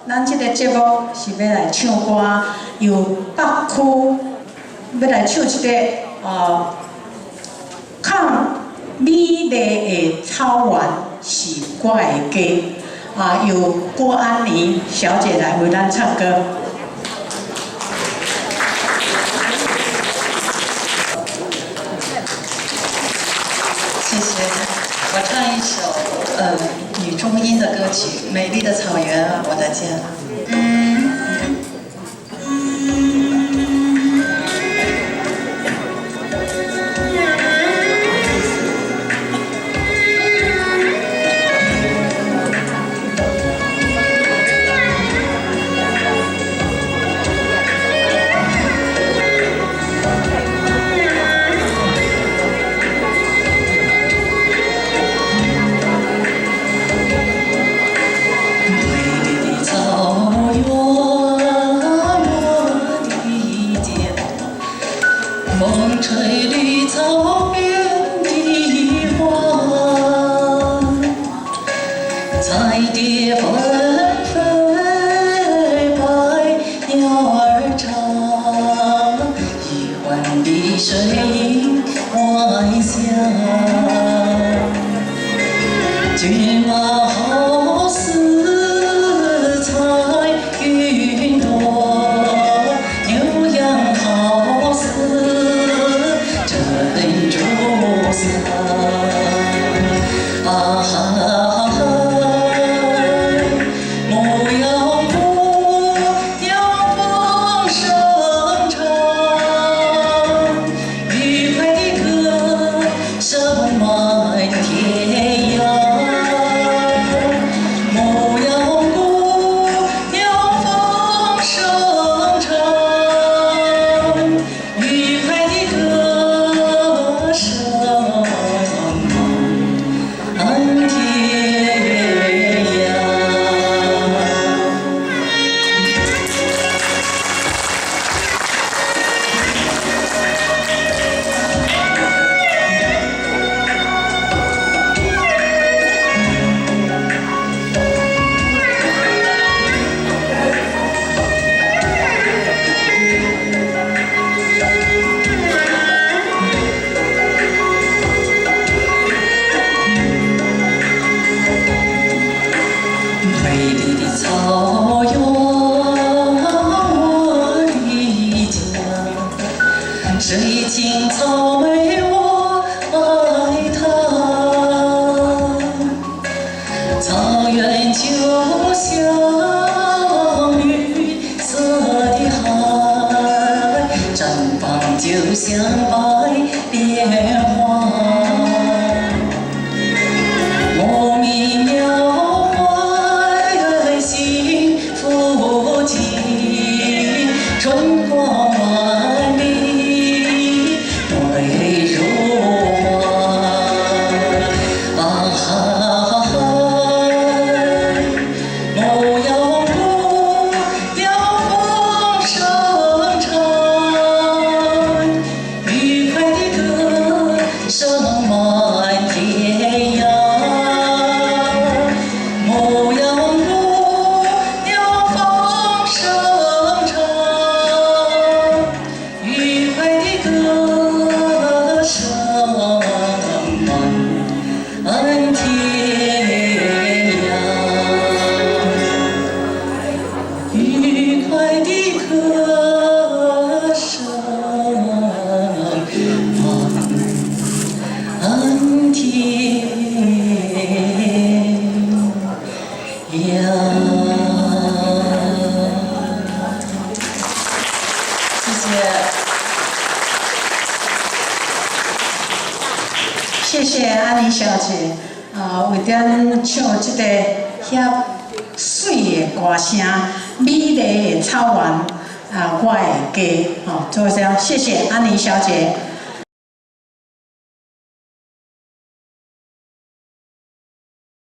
咱这个节目是要来唱歌，由北区要来唱一个看美丽的草原是我的家，由郭安妮小姐来为咱唱歌。 谢谢，我唱一首女中音的歌曲《美丽的草原啊，我的家》。风吹绿草边的花，彩蝶纷飞，百鸟儿唱，一湾的水映晚霞，骏马好似彩云朵，牛羊好似 珍珠丝啊哈哈，牧羊姑鸟放声唱，愉快的歌声满天涯。牧羊姑鸟放声唱，愉快的歌。 满天涯。美丽的草原，我的家，水青草莓我爱它。草原就像绿色的海，绽放就像白莲花。牧民鸟 春光万里，美如画啊哈哈！牧羊姑鸟放声唱，愉快的歌声满天涯。牧羊姑鸟放声唱。 愉快的歌声满天涯，愉快的歌声满天涯。谢谢。 谢谢安妮小姐，为咱唱这个遐水的歌声，美丽的草原，我的家，做这，谢谢安妮小姐。